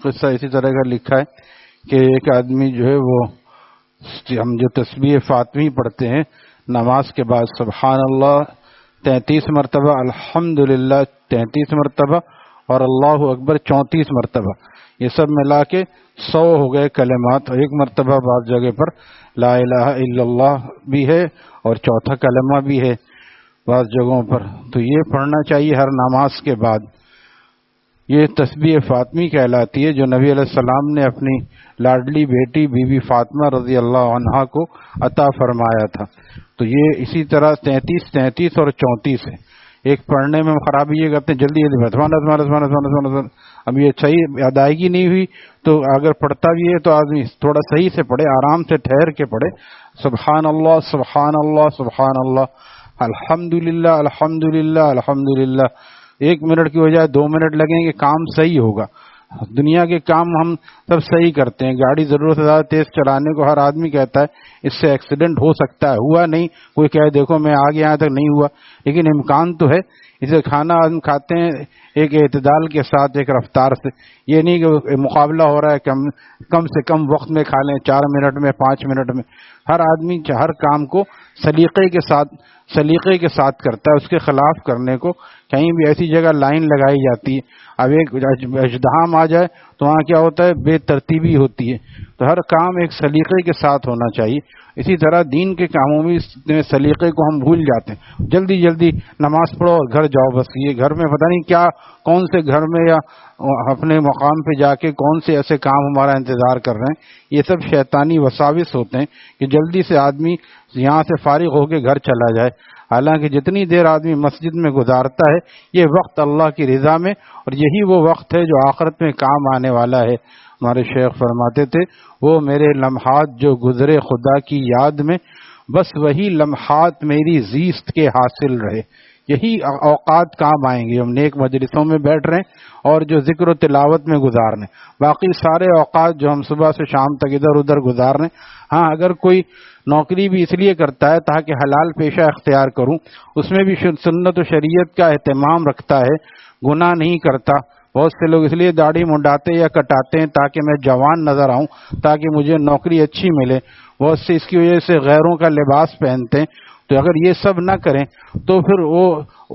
قصہ اسی طرح کا لکھا ہے کہ ایک آدمی جو ہے وہ ہم جو تسبیح فاطمی پڑھتے ہیں نماز کے بعد سبحان اللہ 33 مرتبہ، الحمدللہ 33 مرتبہ اور اللہ اکبر 34 مرتبہ، یہ سب ملا کے 100 ہو گئے کلمات. اور ایک مرتبہ بعض جگہ پر لا الہ الا اللہ بھی ہے اور چوتھا کلمہ بھی ہے بعض جگہوں پر. تو یہ پڑھنا چاہیے ہر نماز کے بعد. یہ تسبیح فاطمی کہلاتی ہے جو نبی علیہ السلام نے اپنی لاڈلی بیٹی بی بی فاطمہ رضی اللہ عنہا کو عطا فرمایا تھا. تو یہ اسی طرح 33 اور 34 ہے. ایک پڑھنے میں خرابی یہ کرتے ہیں جلدی جلدی، اب یہ صحیح ادائیگی نہیں ہوئی تو اگر پڑھتا بھی ہے تو آدمی تھوڑا صحیح سے پڑھے، آرام سے ٹھہر کے پڑھے. سبحان اللہ سبحان اللہ سبحان اللہ، الحمدللہ الحمدللہ الحمدللہ. 1 منٹ کی بجائے 2 منٹ لگیں گے، کام صحیح ہوگا. دنیا کے کام ہم سب صحیح کرتے ہیں. گاڑی ضرورت سے زیادہ تیز چلانے کو ہر آدمی کہتا ہے اس سے ایکسیڈنٹ ہو سکتا ہے، ہوا نہیں. کوئی کہے دیکھو میں آگے یہاں تک نہیں ہوا، لیکن امکان تو ہے. اسے کھانا ہم کھاتے ہیں ایک اعتدال کے ساتھ، ایک رفتار سے. یہ نہیں کہ مقابلہ ہو رہا ہے کہ ہم کم سے کم وقت میں کھا لیں، 4 منٹ میں 5 منٹ میں. ہر آدمی ہر کام کو سلیقے کے ساتھ کرتا ہے. اس کے خلاف کرنے کو کہیں بھی ایسی جگہ لائن لگائی جاتی ہے. اب ایک اجدہام آ جائے تو وہاں کیا ہوتا ہے، بے ترتیبی ہوتی ہے. تو ہر کام ایک سلیقے کے ساتھ ہونا چاہیے. اسی طرح دین کے کاموں میں سلیقے کو ہم بھول جاتے ہیں. جلدی جلدی نماز پڑھو اور گھر جاؤ. بس یہ گھر میں پتہ نہیں کیا، کون سے گھر میں یا اپنے مقام پہ جا کے کون سے ایسے کام ہمارا انتظار کر رہے ہیں. یہ سب شیطانی وساوس ہوتے ہیں کہ جلدی سے آدمی یہاں سے فارغ ہو کے گھر چلا جائے. حالانکہ جتنی دیر آدمی مسجد میں گزارتا ہے یہ وقت اللہ کی رضا میں، اور یہی وہ وقت ہے جو آخرت میں کام آنے والا ہے. ہمارے شیخ فرماتے تھے وہ میرے لمحات جو گزرے خدا کی یاد میں، بس وہی لمحات میری زیست کے حاصل رہے. یہی اوقات کام آئیں گے. ہم نیک مجلسوں میں بیٹھ رہے ہیں اور جو ذکر و تلاوت میں گزار رہے ہیں. باقی سارے اوقات جو ہم صبح سے شام تک ادھر ادھر گزار رہے ہیں، ہاں اگر کوئی نوکری بھی اس لیے کرتا ہے تاکہ حلال پیشہ اختیار کروں، اس میں بھی سنت و شریعت کا اہتمام رکھتا ہے، گناہ نہیں کرتا. بہت سے لوگ اس لیے داڑھی منڈاتے یا کٹاتے ہیں تاکہ میں جوان نظر آؤں، تاکہ مجھے نوکری اچھی ملے. بہت سے اس کی وجہ سے غیروں کا لباس پہنتے ہیں. تو اگر یہ سب نہ کریں تو پھر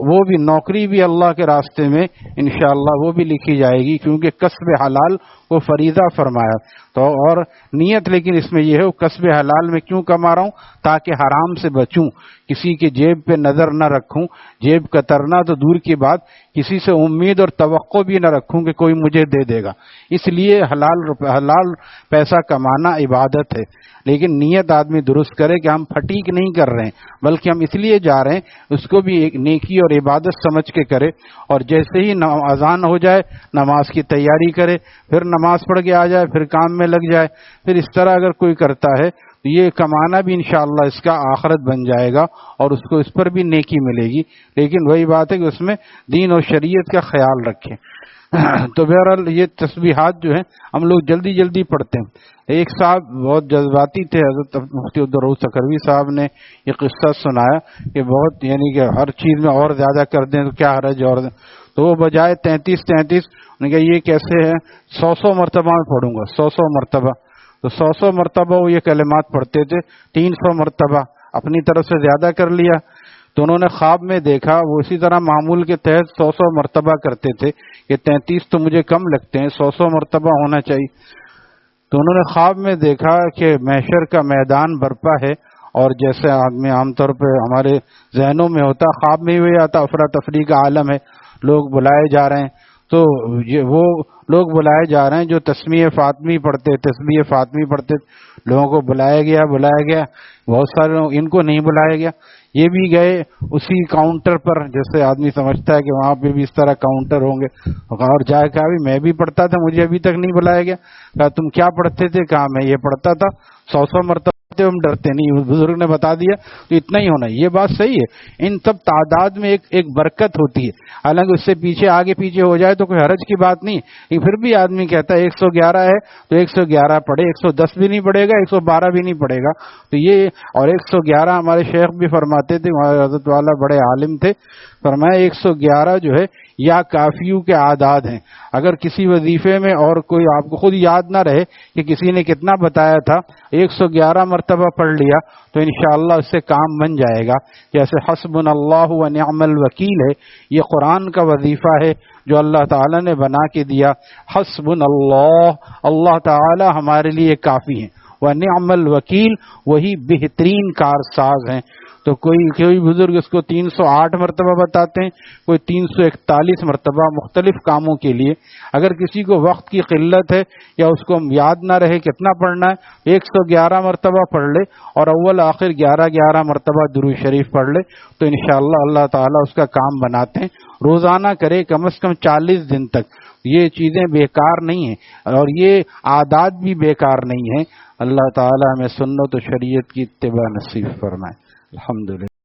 وہ بھی نوکری بھی اللہ کے راستے میں انشاءاللہ وہ بھی لکھی جائے گی، کیونکہ کسب حلال کو فریضہ فرمایا. تو اور نیت لیکن اس میں یہ ہے کسب حلال میں کیوں کما رہا ہوں، تاکہ حرام سے بچوں، کسی کے جیب پہ نظر نہ رکھوں. جیب کترنا تو دور کی بات، کسی سے امید اور توقع بھی نہ رکھوں کہ کوئی مجھے دے دے گا. اس لیے حلال پیسہ کمانا عبادت ہے، لیکن نیت آدمی درست کرے کہ ہم پھٹیک نہیں کر رہے ہیں بلکہ ہم اس لیے جا رہے ہیں، اس کو بھی ایک نیکی اور عبادت سمجھ کے کرے. اور جیسے ہی اذان ہو جائے نماز کی تیاری کرے، پھر نماز پڑھ کے آ جائے، پھر کام میں لگ جائے. پھر اس طرح اگر کوئی کرتا ہے تو یہ کمانا بھی انشاءاللہ اس کا آخرت بن جائے گا اور اس کو اس پر بھی نیکی ملے گی. لیکن وہی بات ہے کہ اس میں دین اور شریعت کا خیال رکھیں. تو بہرحال یہ تسبیحات جو ہیں ہم لوگ جلدی جلدی پڑھتے ہیں. ایک صاحب بہت جذباتی تھے، حضرت مفتی عبدالرؤوف سکھروی صاحب نے یہ قصہ سنایا کہ بہت یعنی کہ ہر چیز میں اور زیادہ کر دیں تو کیا حرج. اور تو وہ بجائے 33 نے کہا یہ کیسے ہے، 100 مرتبہ میں پڑھوں گا. 100 مرتبہ. تو 100 مرتبہ وہ یہ کلمات پڑھتے تھے. 300 مرتبہ اپنی طرف سے زیادہ کر لیا. تو انہوں نے خواب میں دیکھا وہ اسی طرح معمول کے تحت 100 مرتبہ کرتے تھے کہ 33 تو مجھے کم لگتے ہیں، 100 مرتبہ ہونا چاہیے. تو انہوں نے خواب میں دیکھا کہ محشر کا میدان برپا ہے، اور جیسے آدمی عام طور پہ ہمارے ذہنوں میں ہوتا، خواب میں ہی ہوئی آتا، افراتفری کا عالم ہے، لوگ بلائے جا رہے ہیں. تو وہ لوگ بلائے جا رہے ہیں جو تسبیح فاطمی پڑھتے لوگوں کو بلایا گیا. بہت سارے لوگ ان کو نہیں بلایا گیا. یہ بھی گئے اسی کاؤنٹر پر، جیسے آدمی سمجھتا ہے کہ وہاں پہ بھی اس طرح کاؤنٹر ہوں گے، اور جا کے بھی میں بھی پڑھتا تھا، مجھے ابھی تک نہیں بلایا گیا. کہا تم کیا پڑھتے تھے؟ کہا میں یہ پڑھتا تھا. 100 مرتبہ ہوتے ہم ڈرتے نہیں، بزرگ نے بتا دیا تو اتنا ہی ہونا ہے. یہ بات صحیح ہے. ان سب تعداد میں ایک برکت ہوتی ہے، حالانکہ اس سے پیچھے آگے پیچھے ہو جائے تو کوئی حرج کی بات نہیں. پھر بھی آدمی کہتا ہے 111 ہے تو 111 پڑھے، 110 بھی نہیں پڑھے گا، 112 بھی نہیں پڑھے گا. تو یہ اور 111 ہمارے شیخ بھی فرماتے تھے، ہمارے حضرت والا بڑے عالم تھے، فرمایا 111 جو ہے یا کافیوں کے اعداد ہیں. اگر کسی وظیفے میں اور کوئی آپ کو خود یاد نہ رہے کہ کسی نے کتنا بتایا تھا، 111 مرتبہ پڑھ لیا تو انشاءاللہ اس سے کام بن جائے گا. جیسے حسبنا اللہ و نعم الوکیل ہے، یہ قرآن کا وظیفہ ہے جو اللہ تعالی نے بنا کے دیا. حسبنا اللہ، اللہ تعالی ہمارے لیے کافی ہیں، ونعم الوکیل، وہی بہترین کارساز ہیں. تو کوئی بزرگ اس کو 308 مرتبہ بتاتے ہیں، کوئی 341 مرتبہ، مختلف کاموں کے لیے. اگر کسی کو وقت کی قلت ہے یا اس کو یاد نہ رہے کتنا پڑھنا ہے، 111 مرتبہ پڑھ لے اور اول آخر 11 مرتبہ درود شریف پڑھ لے تو انشاءاللہ اللہ تعالیٰ اس کا کام بناتے ہیں. روزانہ کرے کم از کم 40 دن تک. یہ چیزیں بیکار نہیں ہیں اور یہ عادات بھی بیکار نہیں ہیں. اللہ تعالیٰ ہمیں سنت و شریعت کی اتباع نصیب فرمائے. الحمدللہ.